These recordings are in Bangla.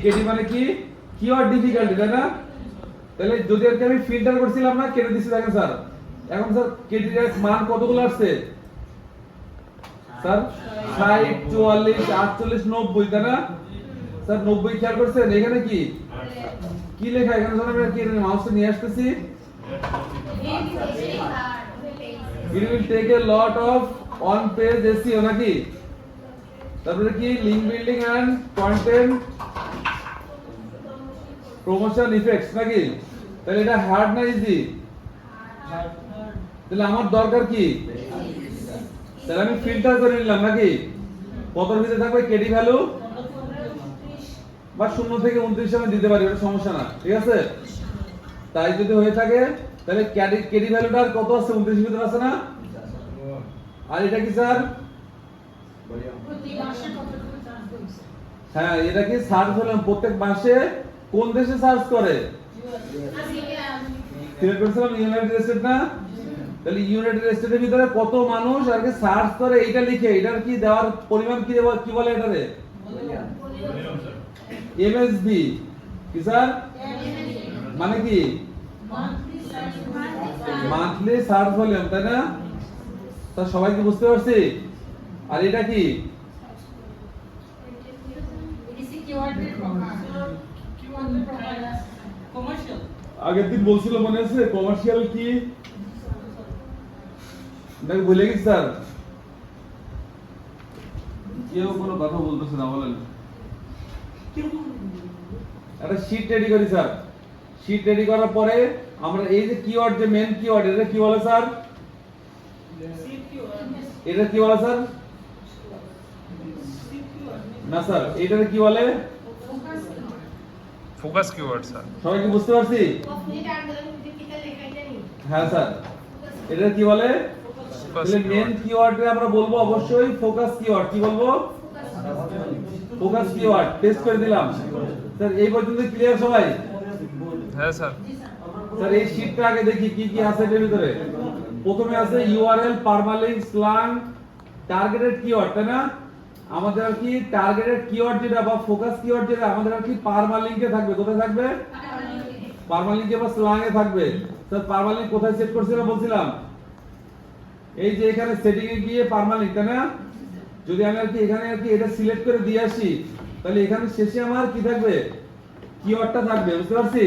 কেডি মানে কি কিওয়ার্ড ডিফিকাল্টি, তাই না? তাহলে যদি আর আমি ফিল্টার করছিলাম না, কেটে দিছি দেখেন স্যার। এখন স্যার কেডি এর মান কতগুলো আসছে স্যার? 60 44 48 90, তাই না স্যার? 90 খেয়াল করছেন এখানে কি কি লেখা? এখানে যখন আমরা কি মাউসটা নিয়ে আসতেছি, it will take a lot of on page SEO নাকি? তারপরে কি link building and content promotion effects নাকি? তাহলে এটা হার্ড না ইজি? তাহলে আমার দরকার কি? তাহলে আমি ফিল্টার করে নিলাম নাকি? কতর ভিতরে থাকবে কেডি ভ্যালু বা 0 থেকে 29 আমি দিতে পারি, এটা সমস্যা না, ঠিক আছে? তাই যদি হয়ে থাকে তাহলে কেডি ভ্যালুটার কত আছে? 29 ভিতরে আছে না? আর এটা কি স্যার? হ্যাঁ, এটা কি সার্চ হলো প্রত্যেক মাসে কোন দেশে সার্চ করে? সিলেক্ট করেছিলাম ইউনাইটেড স্টেট না? তাহলে ইউনাইটেড স্টেটের ভিতরে কত মানুষ আর কি সার্চ করে এইটা লিখে, এটার কি দেওয়ার পরিমাণ কি দেব, কি বলে এটারে? এমএসভি। কি স্যার? মানে কি মান্থলি সার্চ ভলিউম, তাই না? তা সবাই কি বুঝতে পারছি? আর এটা কি? আগের দিন বলছিল মনে আছে কমার্শিয়াল কি? নাকি ভুলে গেছি স্যার? কেউ কোনো কথা বলতেছে না, বলেন। একটা শীট রেডি করি স্যার। শীট রেডি করার পরে আমরা এই যে কিওয়ার্ড, যে মেন কিওয়ার্ড, এটা কি বলে স্যার? এটা কি বলে স্যার? না স্যার, এটাকে কি বলে? Focus keyword sir. সবাই কি বুঝতে পারছি? হ্যাঁ স্যার, এটা কি বলে? তাহলে মেন কিওয়ার্ডে আমরা বলবো অবশ্যই ফোকাস কিওয়ার্ড। কি বলবো? Focus keyword. টেস্ট করে দিলাম স্যার। এই পর্যন্ত ক্লিয়ার সবাই? হ্যাঁ স্যার। স্যার এই শীটটা আগে দেখি কি কি আছে এর ভিতরে। প্রথমে আছে ইউআরএল, পারমালিংক, স্ল্যাং, টার্গেটেড কিওয়ার্ড, তাই না? আমাদের আর কি টার্গেটেড কিওয়ার্ড যেটা বা ফোকাস কিওয়ার্ড যেটা আমাদের আর কি পারমালিংকে থাকবে। কোথায় থাকবে? পারমালিংকে বা স্ল্যাং এ থাকবে। স্যার পারমালিংক কোথায় সেট করছিলাম বলছিলাম? এই যে এখানে সেটিং এ গিয়ে পারমালিংক, তাই না? যদি আমি আর কি এখানে আর কি এটা সিলেক্ট করে দিয়ে আসি, তাহলে এখানে শেষে আমার কি থাকবে? কিওয়ার্ডটা থাকবে। বুঝতে পারছি?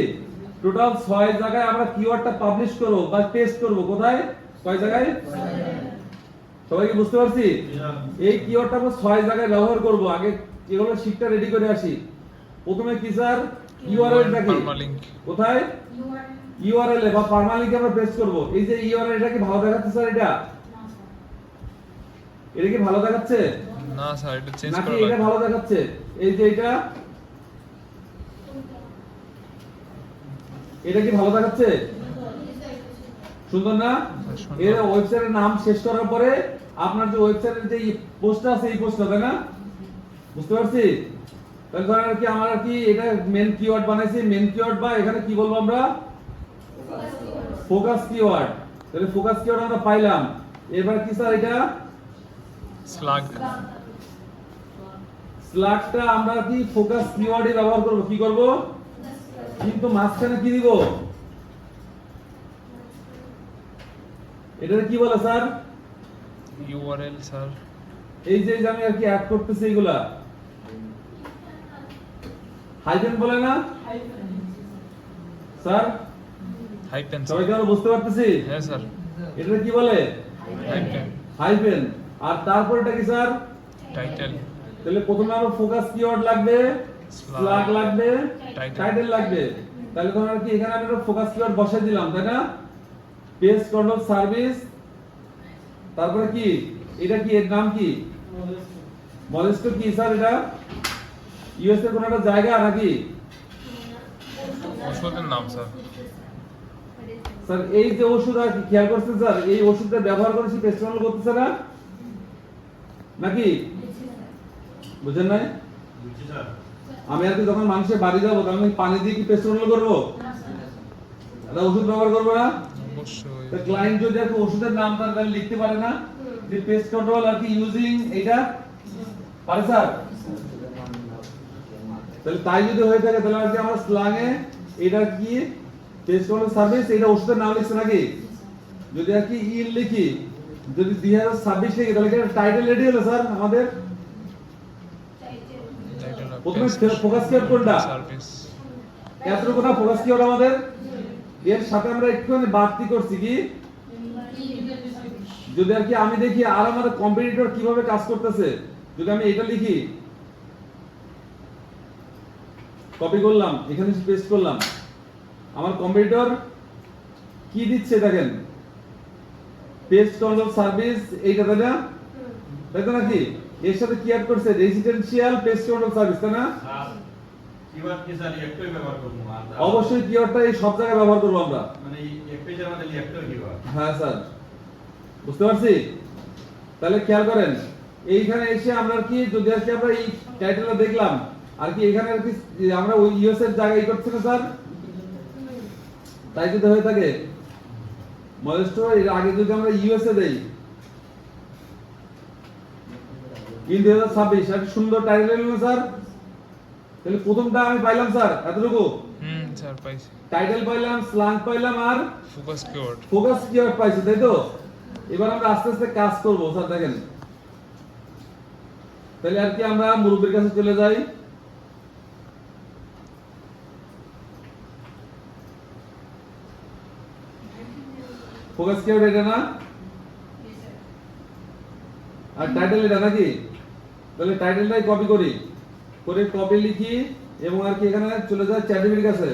টোটাল 6 জায়গায় আমরা কিওয়ার্ডটা পাবলিশ করব বা টেস্ট করব। কোথায়? 6 জায়গায়। সবাই কি বুঝতে পারছি? এই কিওয়ার্ডটা আমরা 6 জায়গায় ব্যবহার করব। আগে এগুলো শীটটা রেডি করে আসি। প্রথমে কি স্যার? ইউআরএলটা কি? কোথায়? ইউআরএল এ বা পারমালিংকে আমরা পেস্ট করব। এই যে ইউআরএল, এটা কি ভালো দেখাচ্ছে স্যার? এটা কি ভালো দেখাচ্ছে? না স্যার, এটা চেঞ্জ নাকি করা এটা লাগবে। ভালো দেখাচ্ছে? এই যে এটা কি ভালো দেখাচ্ছে? সুন্দর না? এর ওয়েবসাইটের নাম শেষ করার পরে আপনার যে ওয়েবসাইটের যে পোস্টটা আছে, এই পোস্টটা, তাই না? বুঝতে পারছি? তাহলে ধরেন আর কি আমরা আর কি এটা মেন কিওয়ার্ড বানাইছি। মেন কিওয়ার্ড বা এখানে কি বলবো আমরা? Focus keyword. তাহলে ফোকাস কিওয়ার্ড আমরা পাইলাম। এবার কি স্যার? এটা স্ল্যাগ। স্ল্যাগটা আমরা কি ফোকাস কিওয়ার্ডে ব্যবহার করব। কি করব? কিন্তু মাঝখানে কি দিব? এটা কি বলে স্যার? URL sir. এই যে আমি আর কি অ্যাড করতেছি এগুলা হাইফেন বলে না স্যার? হাইফেন। সবাই কি আমরা বুঝতে পারতেছি? হ্যাঁ স্যার। এটা কি বলে? হাইফেন। হাইফেন। আর তারপর এটা কি স্যার? টাইটেল। তাহলে প্রথমে আমার ফোকাস কিওয়ার্ড লাগবে, স্ল্যাগ লাগবে, টাইটেল লাগবে। তাহলে ধরুন আর কি এখানে আমি একটা ফোকাস কিওয়ার্ড বসাই দিলাম, তাই না? Page control service. তারপরে কি এটা কি? এর নাম কি? মলেস্টো। কি স্যার এটা? ইউএস এর কোন একটা জায়গা নাকি? ওষুধের নাম স্যার। স্যার এই যে ওষুধ আর কি খেয়াল করছেন স্যার? এই ওষুধটা ব্যবহার করেছি পেস্ট কন্ট্রোল করতেছে না নাকি? বুঝেন নাই? বুঝছি স্যার। আমি আর কি যখন মানুষের বাড়ি যাবো তখন আমি পানি দিয়ে কি পেস্ট কন্ট্রোল করবো? এটা ওষুধ ব্যবহার করবো না? অবশ্যই। তো ক্লায়েন্ট যদি আর ওষুধের নাম তাহলে লিখতে পারে না যে পেস্ট কন্ট্রোল আর কি ইউজিং, এটা পারে স্যার? তাহলে তাই যদি হয়ে থাকে তাহলে আর কি আমরা স্ল্যাং এ এটা কি পেস্ট কন্ট্রোল সার্ভিস এটা ওষুধের নাম লিখছে নাকি? যদি আর কি ইল লিখি, যদি 2026 লিখি তাহলে কি টাইটেল রেডি হলো স্যার আমাদের? টাইটেল অফ প্রথমে ফোকাস কিওয়ার্ড কোনটা? সার্ভিস এতটুকু না ফোকাস কিওয়ার্ড আমাদের? এর সাথে আমরা একটুখানি বাড়তি করছি কি, যদি আর কি আমি দেখি আর আমাদের কম্পিটিটর কিভাবে কাজ করতেছে, যদি আমি এটা লিখি, কপি করলাম, এখানে পেস্ট করলাম, আমার কম্পিটিটর কি দিচ্ছে দেখেন, পেস্ট কন্ট্রোল সার্ভিস এইটা, তাই না? তাই তো নাকি? এর সাথে কি অ্যাড করছে? রেসিডেন্সিয়াল পেস্ট কন্ট্রোল সার্ভিস, তাই না? কিওয়ার্ড কি স্যার একটাই ব্যবহার করব আর অবশ্যই কিওয়ার্ডটা এই সব জায়গায় ব্যবহার করব আমরা। মানে এই এক পেজের মধ্যে একটাই কিওয়ার্ড। হ্যাঁ স্যার, বুঝতে পারছি। তাহলে খেয়াল করেন, এইখানে এসে আমরা কি যদি আজকে আমরা এই টাইটেলটা দেখলাম আর কি এখানে আর কি আমরা ওই ইউএস এর জায়গায় করছি না স্যার? তাই যদি হয়ে থাকে মডেস্টো এর আগে যদি আমরা ইউএস এ দেই ইন 2026 একটা সুন্দর টাইটেল এলো না স্যার? তাহলে প্রথমটা আমি পাইলাম স্যার এতটুকু, স্যার পাইছি টাইটেল পাইলাম, স্ল্যাং পাইলাম আর ফোকাস কিওয়ার্ড ফোকাস কিওয়ার্ড পাইছি, তাই তো? এবার আমরা আস্তে আস্তে কাজ করব স্যার। দেখেন তাহলে আর কি আমরা মুরব্বির কাছে চলে যাই। ফোকাস কিওয়ার্ড এটা না, আর টাইটেল এটা নাকি? তাহলে টাইটেলটাই কপি করি, করে কপি লিখি এবং আর কি এখানে চলে যায় চ্যাটজিপিটির কাছে।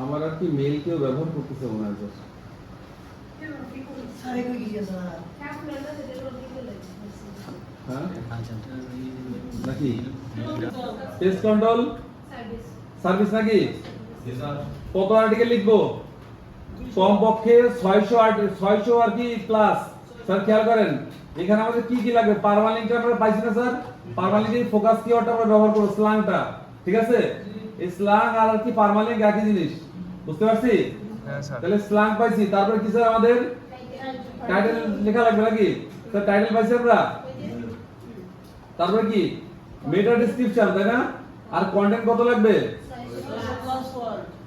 আমার আর কি মেইল কেউ ব্যবহার করতেছে মনে হয় স্যার। হ্যাঁ নাকি পেস্ট কন্ট্রোল সার্ভিস নাকি? জি স্যার। কত আর্টিকেল লিখবো? কমপক্ষে 600 আর কি প্লাস। স্যার খেয়াল করেন এখানে আমাদের কি কি লাগবে? পারমালিংকটা আমরা পাইছি না স্যার? পারমালিংকের ফোকাস কিওয়ার্ডটা আমরা ব্যবহার করব, স্ল্যাংটা, ঠিক আছে? এই স্ল্যাং আর কি পারমালিংক একই জিনিস, বুঝতে পারছি? হ্যাঁ স্যার তাহলে স্ল্যাং পাইছি, তারপরে কি স্যার আমাদের টাইটেল লেখা লাগবে নাকি? স্যার টাইটেল পাইছি আমরা, তারপরে কি মেটা ডেসক্রিপশন, তাই না? আর কন্টেন্ট কত লাগবে?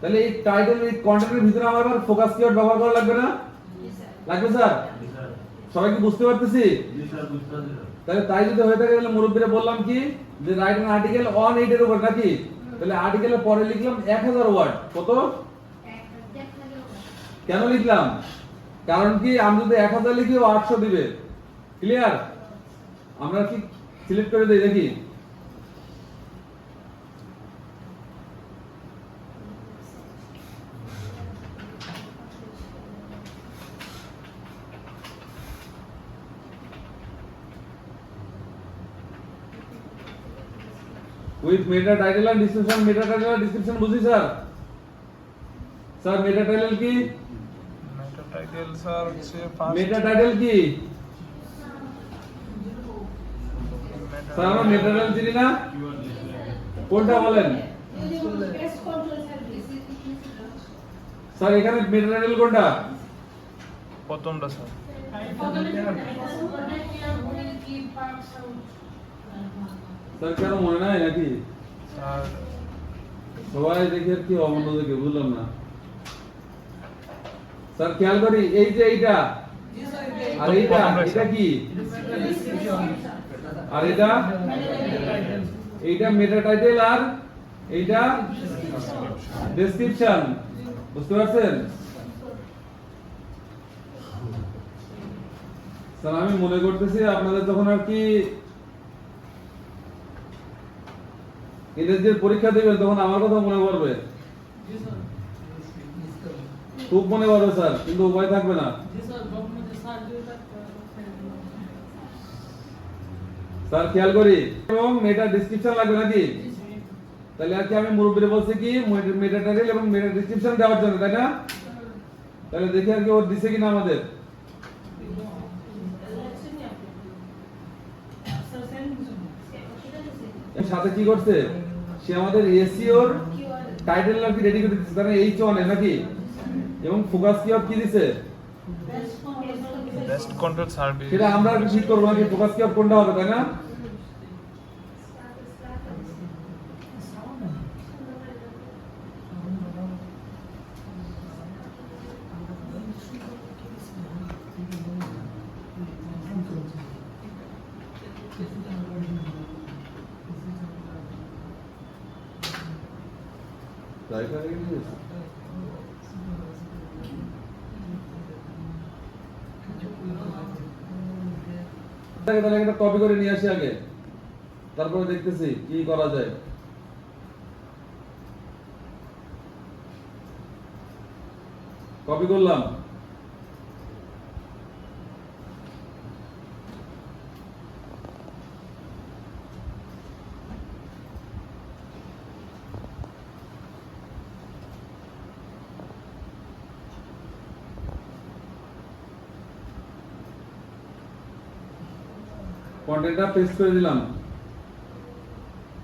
তাহলে এই টাইটেল এই কন্টেন্টের ভিতরে আমার আবার ফোকাস কিওয়ার্ড ব্যবহার করা লাগবে না? লাগবে স্যার? জি স্যার। সবাই কি বুঝতে পারতেছি? জি স্যার, বুঝতে পারছি স্যার। তাহলে তাই যদি হয়ে থাকে তাহলে মুরব্বিরা বললাম কি যে রাইট অ্যান আর্টিকেল অন 8 এর উপর নাকি? তাহলে আর্টিকেলের পরে লিখলাম 1000 ওয়ার্ড। কত? কেন লিখলাম? কারণ কি আমি যদি 1000 লিখি ও 800 দিবে। ক্লিয়ার? আমরা কি সিলেক্ট করে দেই দেখি। with meta title and description, meta title and description বুঝি স্যার? স্যার মেটা টাইটেল কি? মেটা টাইটেল স্যার হচ্ছে ফার্স্ট মেটা টাইটেল কি? স্যার আমরা মেটা টাইটেল চিনি না? কোনটা বলেন? স্যার এখানে মেটা টাইটেল কোনটা? প্রথমটা স্যার স্যার কেন মনে নাই নাকি? স্যার সবাই দেখে কি অমন দেখে বুঝলাম না। স্যার খেয়াল করি এই যে এইটা আর এইটা, এটা কি? আর এটা এইটা মেটা টাইটেল আর এইটা ডেসক্রিপশন, বুঝতে পারছেন? স্যার আমি মনে করতেছি আপনাদের তখন আর কি ইংরেজির পরীক্ষা দিবেন তখন আমার কথা মনে পড়বে, খুব মনে পড়বে স্যার, কিন্তু উপায় থাকবে না। স্যার খেয়াল করি এবং মেটা ডেসক্রিপশন লাগবে নাকি? তাহলে আর কি আমি মুরব্বিরে বলছি কি মেটা টাইটেল এবং মেটা ডেসক্রিপশন দেওয়ার জন্য, তাই না? তাহলে দেখি আর কি ওর দিছে কিনা আমাদের। সাথে কি করছে সে? আমাদের এসইওর টাইটেল আর কি রেডি করে দিচ্ছে তাহলে H1 এ নাকি এবং ফোকাস কিওয়ার্ড কি দিছে বেস্ট কন্ট্রোল সার্ভিস সেটা আমরা আর কি ঠিক করব নাকি ফোকাস কিওয়ার্ড কোনটা হবে তাই না ড্রাইভার ইংলিশ তাহলে একটা কপি করে নিয়ে আসি আগে তারপরে দেখতেছি কি করা যায় কপি করলাম কন্টেন্টটা পেস্ট করে দিলাম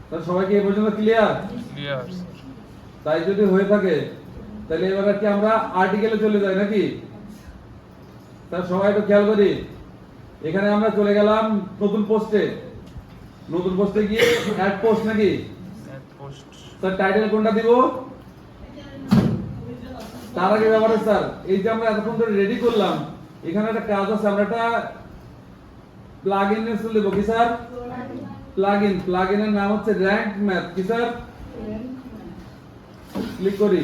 তাহলে সবাই কি এই পর্যন্ত ক্লিয়ার ক্লিয়ার তাই যদি হয়ে থাকে তাহলে এবার কি আমরা আর্টিকেলে চলে যাই নাকি তাহলে সবাই একটু খেয়াল করি এখানে আমরা চলে গেলাম নতুন পোস্টে গিয়ে অ্যাড পোস্ট নাকি পোস্ট স্যার টাইটেল কোনটা দিব তার আগে ব্যাপারে স্যার এই যে আমরা এতক্ষণ ধরে রেডি করলাম এখানে একটা কাজ আছে আমরা একটা প্লাগইন ইনস্টল দেব কি স্যার প্লাগইনের নাম হচ্ছে র‍্যাঙ্ক ম্যাথ কি স্যার ক্লিক করি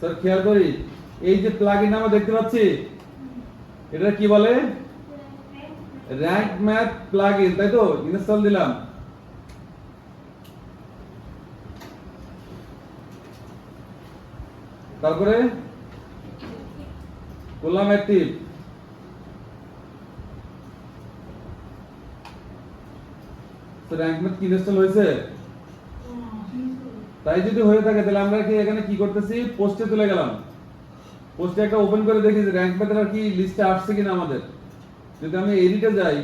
স্যার খেয়াল করি এই যে প্লাগইন আমরা দেখতে পাচ্ছি এটা কি বলে র‍্যাঙ্ক ম্যাথ প্লাগইন তাই তো ইনস্টল দিলাম তারপরে করলাম অ্যাক্টিভ তো র‍্যাঙ্ক ম্যাথ কি ইনস্টল হয়েছে তাই যদি হয়ে থাকে তাহলে আমরা কি এখানে কি করতেছি পোস্টে চলে গেলাম পোস্টে একটা ওপেন করে দেখি যে র‍্যাঙ্ক ম্যাথের কি লিস্টে আসছে কিনা আমাদের যদি আমি এডিটে যাই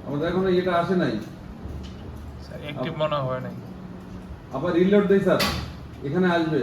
আমাদের এখনো এটা আসে নাই স্যার অ্যাক্টিভ মনে হয় নাই আবার রিলোড দেই স্যার এখানে আসবে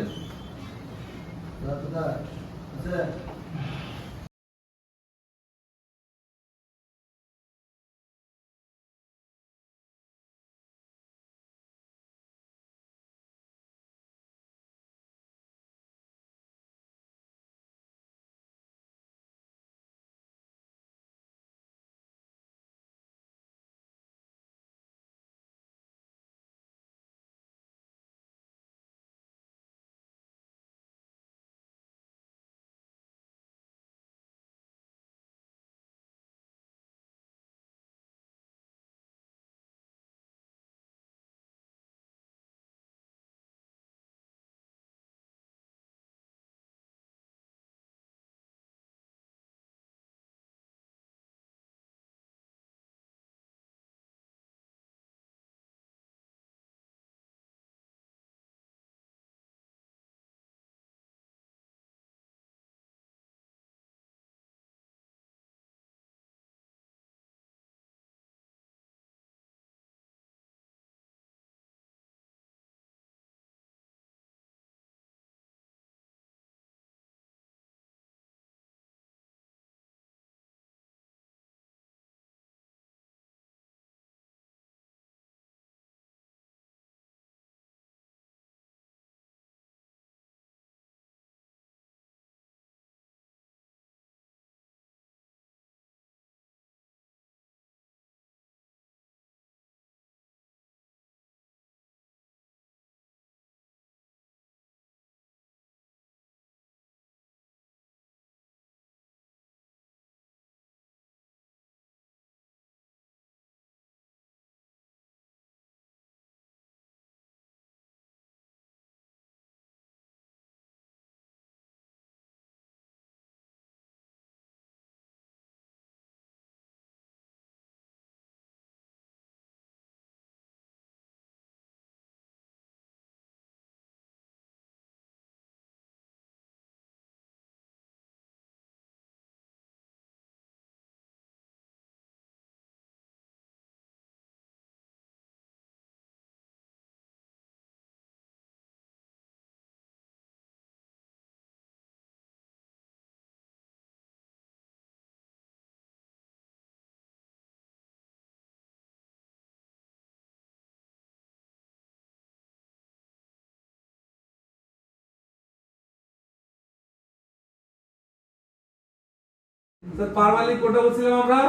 স্যার পারমালিঙ্ক কোনটা বলছিলাম আমরা?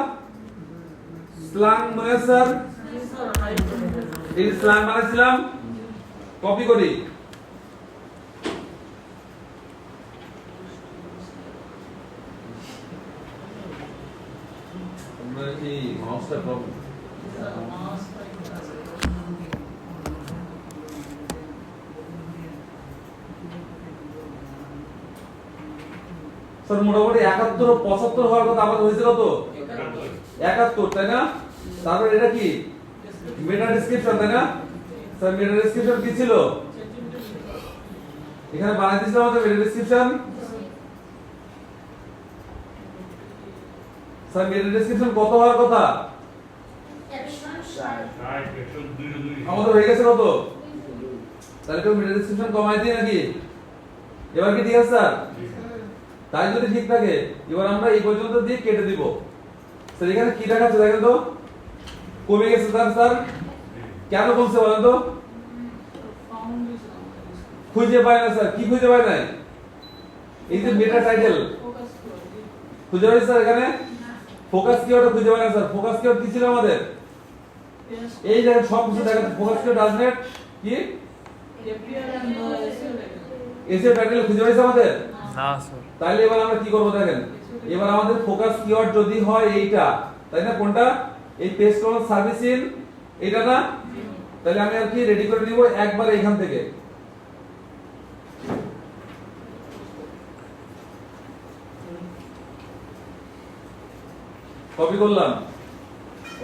স্ল্যাং মনে আছে স্যার? এই স্ল্যাং বানাইছিলাম, কপি করি। আমরা এই মাউসটা প্রবলেম। স্যার মোটামুটি 71 ও 75 হওয়ার কথা আমাদের হয়েছিল তো 71, তাই না? তারপর এটা কি মেটা ডেসক্রিপশন, তাই না? স্যার মেটা ডেসক্রিপশন কি ছিল? এখানে বানাই দিয়েছিলাম আমাদের মেটা ডেসক্রিপশন। স্যার মেটা ডেসক্রিপশন কত হওয়ার কথা? আমাদের হয়ে গেছে কত? তাহলে কেউ মেটা ডেসক্রিপশন কমাই দিই নাকি? এবার কি ঠিক আছে স্যার? তাই যদি ঠিক থাকে এবার আমরা এই পর্যন্ত দিয়ে কেটে দিব। স্যার এখানে কি দেখাচ্ছে দেখেন তো, কমে গেছে স্যার। স্যার কেন কমছে বলেন তো? খুঁজে পায় না স্যার। কি খুঁজে পায় না? এই যে মেটা টাইটেল খুঁজে পাই স্যার, এখানে ফোকাস কিওয়ার্ড খুঁজে পায় না স্যার। ফোকাস কিওয়ার্ড কি ছিল আমাদের? এই দেখেন সব কিছু দেখেন, ফোকাস কিওয়ার্ড ডাজনেট কি এসে টাইটেল খুঁজে পাইছে আমাদের না স্যার। তাইলে এবার আমরা কি করব দেখেন, এবার আমাদের ফোকাস কিওয়ার্ড যদি হয় এইটা, তাই না? কোনটা? এই পেজ কলাম সার্ভিস ইন এটা না? তাহলে আমি আর কি রেডি করে নিব একবার এইখান থেকে। কপি করলাম।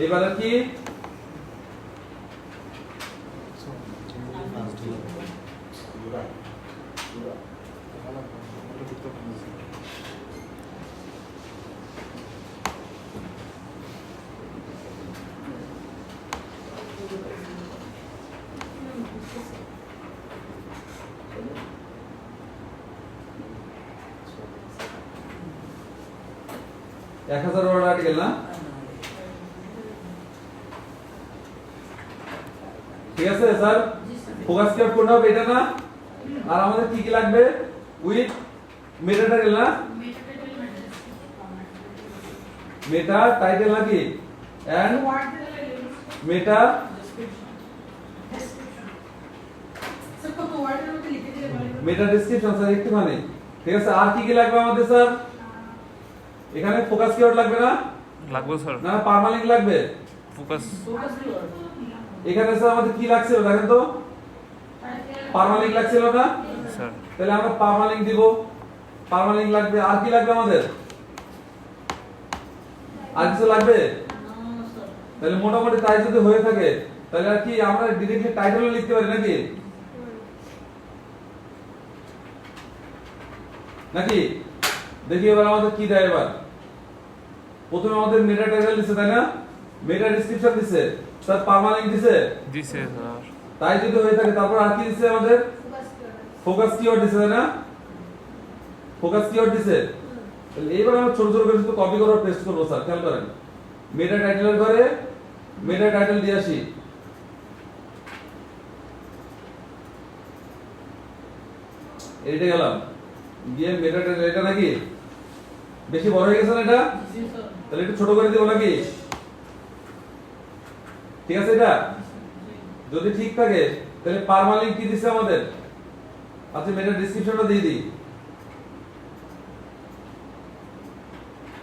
এইবার আর কি এক 1000 ওয়ার্ড আর্টিকেল না? ঠিক আছে স্যার। ফোকাস কিওয়ার্ড কোনটা হবে? এটা না? আর আমাদের কি কি লাগবে? উইথ মেটা টাইটেল না? মেটা টাইটেল নাকি? And meta meta description sir একটুখানি। ঠিক আছে, আর কি কি লাগবে আমাদের স্যার? এখানে ফোকাস কিওয়ার্ড লাগবে না? লাগবে স্যার। না পার্মালিঙ্ক লাগবে? ফোকাস এখানে স্যার আমাদের কি লাগছিল দেখেন তো, পার্মালিঙ্ক লাগছিল না? স্যার। তাহলে আমরা পার্মালিঙ্ক দিব। পার্মালিঙ্ক লাগবে। আর কি লাগবে আমাদের? আর কিছু লাগবে? তাহলে মোটামুটি তাই যদি হয়ে থাকে তাহলে আর কি আমরা ডিরেক্টলি টাইটেলও লিখতে পারি নাকি? নাকি দেখি এবার আমাদের কি দেয়। এবার প্রথমে আমাদের মেটা টাইটেল দিছে, তাই না? মেটা ডেসক্রিপশন দিছে, স্যার পার্মালিঙ্ক দিছে। দিছে স্যার। তাই যদি হয়ে থাকে তারপর আর কি দিছে আমাদের? ফোকাস কিওয়ার্ড দিছে, তাই না? ফোকাস কিওয়ার্ড দিছে। তাহলে এইবার আমরা ছোট ছোট করে শুধু কপি করে পেস্ট করব স্যার। খেয়াল করেন, মেটা টাইটেলের ঘরে মেটা টাইটেল দিয়ে আসি। এইটা গেলাম গিয়ে মেটা টাইটেল এটা নাকি বেশি বড় হয়ে গেছে না এটা? তাহলে একটু ছোট করে দিব নাকি? ঠিক আছে। এটা যদি ঠিক থাকে তাহলে পার্মালিঙ্ক কি দিছে আমাদের? আচ্ছা মেটা ডেসক্রিপশনটা দিয়ে দিই।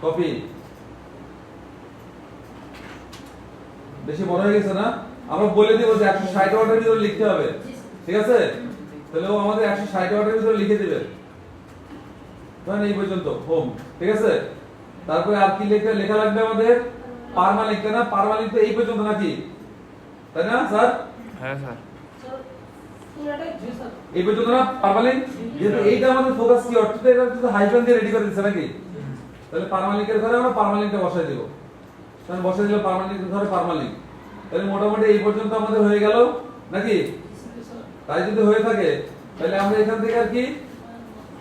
কপি। বেশি বড় হয়ে গেছে না? আমরা বলে দিব যে 160 ওয়ার্ডের ভিতরে লিখতে হবে। ঠিক আছে, তাহলে ও আমাদের 160 ওয়ার্ডের ভিতরে লিখে দিবে। ধরেন এই পর্যন্ত হোম। ঠিক আছে, তারপরে আর কি লেখা লাগবে আমাদের? পার্মালিঙ্ক, তাই না? পার্মালিঙ্ক তো এই পর্যন্ত নাকি, তাই না স্যার? হ্যাঁ স্যার। এই পর্যন্ত না পার্মালিঙ্ক? যেহেতু এইটা আমাদের ফোকাস কিওয়ার্ড, তো এটা তো হাইফেন দিয়ে রেডি করে দিচ্ছে নাকি? তাহলে পার্মালিঙ্কের ঘরে আমরা পার্মালিঙ্কটা বসাই দেব। তাহলে বসাই দিলে পার্মালিঙ্কের ঘরে পার্মালিঙ্ক। তাহলে মোটামুটি এই পর্যন্ত আমাদের হয়ে গেল নাকি? তাই যদি হয়ে থাকে তাহলে আমরা এখান থেকে আর কি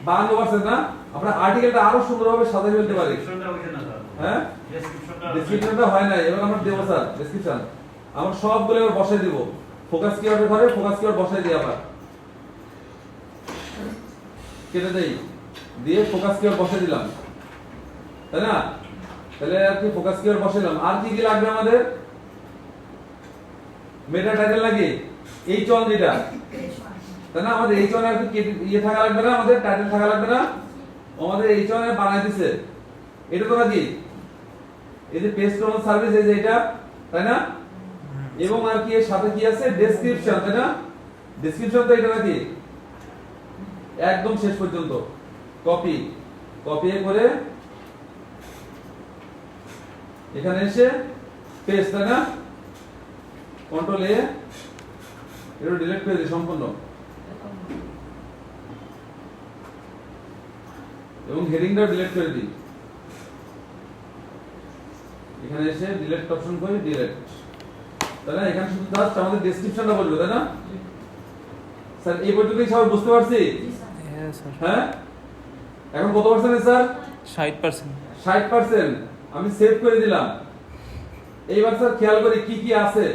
52% না, আমরা আর্টিকেলটা আরো সুন্দরভাবে সাজিয়ে ফেলতে পারি। হ্যাঁ, ডেসক্রিপশনটা হয় না। এবার আমরা দেব স্যার ডেসক্রিপশন। আমরা সবগুলো এবার বসাই দিব। ফোকাস কিওয়ার্ডের ঘরে ফোকাস কিওয়ার্ড বসাই দিই। আবার কেটে দেই, দিয়ে ফোকাস কিওয়ার্ড বসাই দিলাম। তাই না? তাহলে আর কি ফোকাস কিওয়ার্ড বসালাম। আর কি কি লাগবে আমাদের? মেটা টাইটেল লাগে H1 যেটা, তাই না? আমাদের H1 আর কি ইয়ে থাকা লাগবে না, আমাদের টাইটেল থাকা লাগবে না, আমাদের H1 এ বানাই দিছে। এটা তো নাকি এই যে পেজ ক্রোন সার্ভিস, এই যে এটা, তাই না? এবং আর কি এর সাথে কি আছে? ডেসক্রিপশন, তাই না? ডেসক্রিপশন তো এটা নাকি একদম শেষ পর্যন্ত কপি করে এখানে এসে পেস্ট, তাই না? কন্ট্রোল এ এটা ডিলিট করে দিই সম্পূর্ণ, এবং হেডিংটা ডিলিট করে দিই। এখানে এসে ডিলিট অপশন করে ডিলিট, তাই না? এখানে শুধু জাস্ট আমাদের ডেসক্রিপশনটা বলবো, তাই না? স্যার এই পর্যন্তই সবাই বুঝতে পারছি? হ্যাঁ স্যার। হ্যাঁ, এখন কত পার্সেন্ট স্যার? 60%। 60%। আমি সেভ করে দিলাম। এইবার স্যার খেয়াল করি কি কি আছে।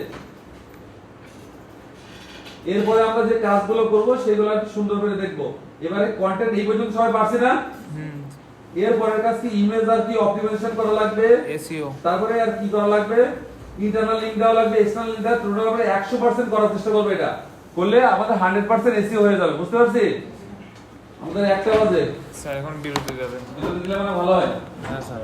এরপরে আমরা যে কাজগুলো করব সেগুলো একটু সুন্দর করে দেখব। এবারে কন্টেন্ট এই পর্যন্ত সবাই পারছে না? এরপরের কাজ কি? ইমেজ আর কি অপটিমাইজেশন করা লাগবে, এসইও। তারপরে আর কি করা লাগবে? ইন্টারনাল লিংক দেওয়া লাগবে, এক্সটার্নাল লিংক দেওয়া, টোটাল আমরা 100% করার চেষ্টা করব। এটা করলে আমাদের 100% এসইও হয়ে যাবে। বুঝতে পারছি? আমাদের একটা বাজে স্যার এখন বিরতি যাবেন। দুটো দিলে মানে ভালো হয়। হ্যাঁ স্যার।